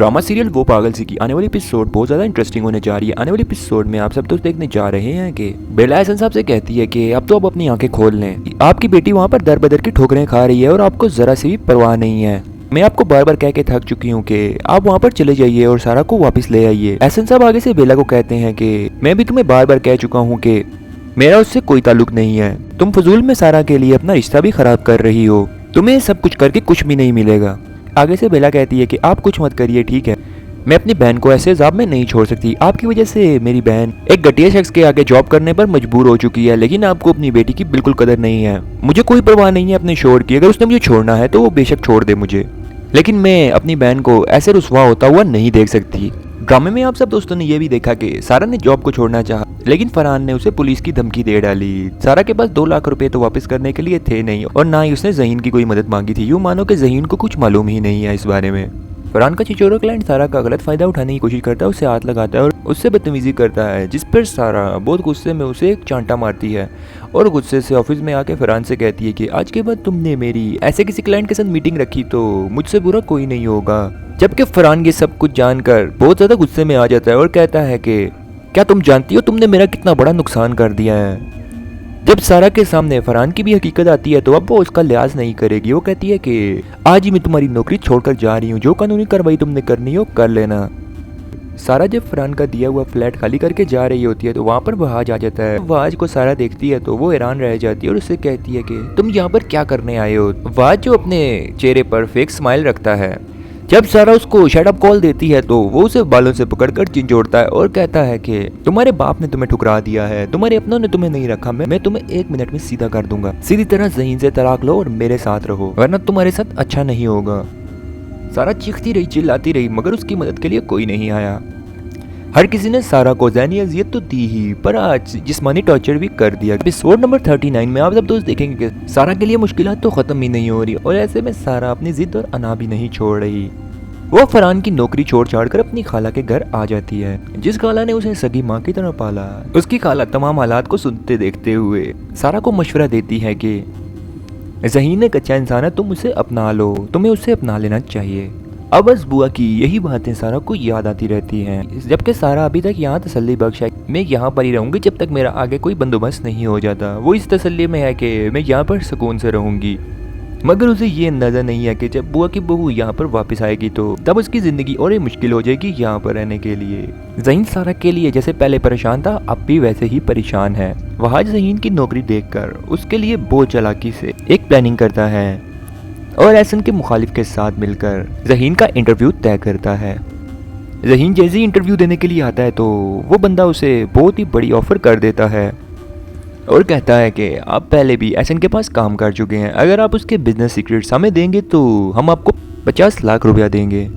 Drama serial वो पागल सी की आने वाली एपिसोड बहुत ज्यादा इंटरेस्टिंग होने जा रही है। आने वाली एपिसोड में आप सब दोस्त देखने जा रहे हैं कि बेला एहसन साहब से कहती है कि अब तो आप अपनी आंखें खोल लें, आपकी बेटी वहाँ पर दर बदर की ठोकरें खा रही है और आपको जरा सी भी परवाह नहीं है। मैं आपको बार बार कह के थक चुकी हूँ कि आप वहाँ पर चले जाइए और सारा को वापस ले आइए। एहसन साहब आगे से बेला को कहते हैं कि मैं भी तुम्हें बार बार कह चुका हूँ कि मेरा उससे कोई ताल्लुक नहीं है, तुम फजूल में सारा के लिए अपना रिश्ता भी खराब कर रही हो, तुम्हें सब कुछ करके कुछ भी नहीं मिलेगा। आगे से बेला कहती है कि आप कुछ मत करिए, ठीक है, मैं अपनी बहन को ऐसे अजाब में नहीं छोड़ सकती। आपकी वजह से मेरी बहन एक घटिया शख्स के आगे जॉब करने पर मजबूर हो चुकी है, लेकिन आपको अपनी बेटी की बिल्कुल कदर नहीं है। मुझे कोई परवाह नहीं है अपने शोर की, अगर उसने मुझे छोड़ना है तो वो बेशक छोड़ दे मुझे, लेकिन मैं अपनी बहन को ऐसे रुसवा होता हुआ नहीं देख सकती। ड्रामे में आप सब दोस्तों ने ये भी देखा कि सारा ने जॉब को छोड़ना चाहा, लेकिन फरहान ने उसे पुलिस की धमकी दे डाली। सारा के पास 2 लाख रुपए तो वापस करने के लिए थे नहीं और ना ही उसने ज़हीन की कोई मदद मांगी थी। यूँ मानो कि ज़हीन को कुछ मालूम ही नहीं है इस बारे में। फरहान का चिचोरा क्लाइंट सारा का गलत फायदा उठाने की कोशिश करता है, उसे हाथ लगाता है और उससे बदतमीजी करता है, जिस पर सारा बहुत गुस्से में उसे एक चांटा मारती है और गुस्से से ऑफिस में आके फरहान से कहती है कि आज के बाद तुमने मेरी ऐसे किसी क्लाइंट के साथ मीटिंग रखी तो मुझसे बुरा कोई नहीं होगा। जबकि फरहान ये सब कुछ जानकर बहुत ज्यादा गुस्से में आ जाता है और कहता है कि क्या तुम जानती हो तुमने मेरा कितना बड़ा नुकसान कर दिया है। जब सारा के सामने फरहान की भी हकीकत आती है तो अब वो उसका लिहाज नहीं करेगी। वो कहती है कि आज ही मैं तुम्हारी नौकरी छोड़कर जा रही हूँ, जो कानूनी कार्रवाई तुमने करनी हो कर लेना। सारा जब फरहान का दिया हुआ फ्लैट खाली करके जा रही होती है तो वहाँ पर वहाज आ जाता है। वहाज को सारा देखती है तो वो हैरान रह जाती है और उससे कहती है कि तुम यहाँ पर क्या करने आए हो। वहाज जो अपने चेहरे पर फेक स्माइल रखता है, जब सारा उसको शट अप कॉल देती है तो वो उसे बालों से पकड़कर झिंझोड़ता है और कहता है कि तुम्हारे बाप ने तुम्हें ठुकरा दिया है, तुम्हारे अपनों ने तुम्हें नहीं रखा, मैं तुम्हें 1 मिनट में सीधा कर दूंगा। सीधी तरह ज़हीन से तलाक लो और मेरे साथ रहो, वरना तुम्हारे साथ अच्छा नहीं होगा। सारा चीखती रही, चिल्लाती रही, मगर उसकी मदद के लिए कोई नहीं आया। हर किसी ने सारा को ज़हनी अजियत तो दी ही, पर आज जिस्मानी टॉर्चर भी कर दिया। एपिसोड नंबर 39 में आप सब दोस्त देखेंगे कि सारा के लिए मुश्किलात तो खत्म ही नहीं हो रही और ऐसे में सारा अपनी जिद और अना भी नहीं छोड़ रही। वो फरहान की नौकरी छोड़ छाड़ कर अपनी खाला के घर आ जाती है, जिस खाला ने उसे सगी माँ की तरह पाला। उसकी खाला तमाम हालात को सुनते देखते हुए सारा को मशवरा देती है कि ज़हीन एक अच्छा इंसान है, तुम उसे अपना लो, तुम्हें उसे अपना लेना चाहिए। अब बस बुआ की यही बातें सारा को याद आती रहती हैं, जबकि सारा अभी तक यहाँ तसल्ली बख्श है, मैं यहाँ पर ही रहूंगी जब तक मेरा आगे कोई बंदोबस्त नहीं हो जाता। वो इस तसल्ली में है कि मैं यहाँ पर सुकून से रहूंगी, मगर उसे ये अंदाज़ा नहीं है कि जब बुआ की बहू यहाँ पर वापस आएगी तो तब उसकी ज़िंदगी और मुश्किल हो जाएगी यहाँ पर रहने के लिए। ज़हीन सारा के लिए जैसे पहले परेशान था अब भी वैसे ही परेशान है। वहाँ ज़हीन की नौकरी देखकर उसके लिए बहुत चालाकी से एक प्लानिंग करता है और एहसन के मुखालिफ के साथ मिलकर ज़हीन का इंटरव्यू तय करता है। ज़हीन जैसे ही इंटरव्यू देने के लिए आता है तो वो बंदा उसे बहुत ही बड़ी ऑफ़र कर देता है और कहता है कि आप पहले भी एहसन के पास काम कर चुके हैं, अगर आप उसके बिजनेस सीक्रेट्स हमें देंगे तो हम आपको 50 लाख रुपया देंगे।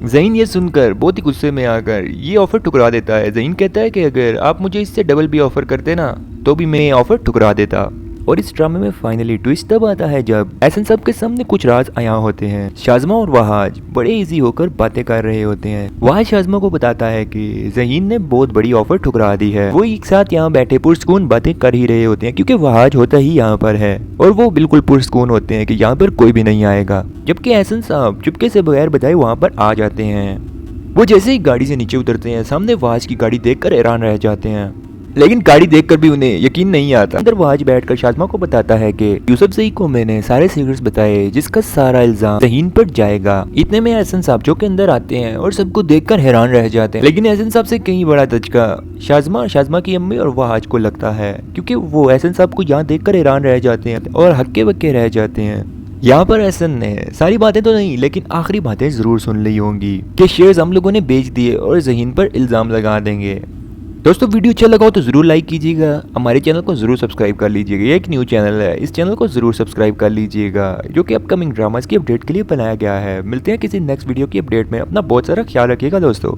ज़हीन ये सुनकर बहुत ही गुस्से में आकर ये ऑफ़र ठुकरा देता है। ज़हीन कहता है कि अगर आप मुझे इससे डबल भी ऑफ़र करते ना तो भी मैं ये ऑफ़र ठुकरा देता। और इस ड्रामे में फाइनली ट्विस्ट तब आता है जब एहसन साहब के सामने कुछ राज आया होते हैं। शाज़मा और वहाज बड़े इजी होकर बातें कर रहे होते हैं। वहाज शाज़मा को बताता है कि ज़हीन ने बहुत बड़ी ऑफर ठुकरा दी है। वो एक साथ यहाँ बैठे पुरसकून बातें कर ही रहे होते हैं क्योंकि वहाज होता ही यहाँ पर है और वो बिल्कुल पुरसकून होते हैं कि यहाँ पर कोई भी नहीं आएगा। जबकि एहसन साहब चुपके से बगैर बताए वहाँ पर आ जाते हैं। वो जैसे ही गाड़ी से नीचे उतरते हैं सामने वहाज की गाड़ी देखकर हैरान रह जाते हैं, लेकिन गाड़ी देखकर भी उन्हें यकीन नहीं आता। अंदर वहाज बैठकर शाज़मा को बताता है कि यूसुफ ज़ई को मैंने सारे सीक्रेट्स बताए जिसका सारा इल्जाम ज़हीन पर जाएगा। इतने में एहसन साहब जो के अंदर आते हैं और सबको देखकर हैरान रह जाते हैं, लेकिन एहसन साहब से कहीं बड़ा धचका शाज़मा की अम्मी और वहाज को लगता है क्योंकि वो एहसन साहब को यहाँ देखकर हैरान रह जाते हैं और हक्के बक्के रह जाते हैं। यहाँ पर एहसन ने सारी बातें तो नहीं लेकिन आखिरी बातें जरूर सुन ली होंगी कि शेयर्स हम लोगों ने बेच दिए और ज़हीन पर इल्जाम लगा देंगे। दोस्तों वीडियो अच्छा लगा हो तो ज़रूर लाइक कीजिएगा, हमारे चैनल को ज़रूर सब्सक्राइब कर लीजिएगा। ये एक न्यू चैनल है, इस चैनल को ज़रूर सब्सक्राइब कर लीजिएगा जो कि अपकमिंग ड्रामास की अपडेट के लिए बनाया गया है। मिलते हैं किसी नेक्स्ट वीडियो की अपडेट में, अपना बहुत सारा ख्याल रखिएगा दोस्तों।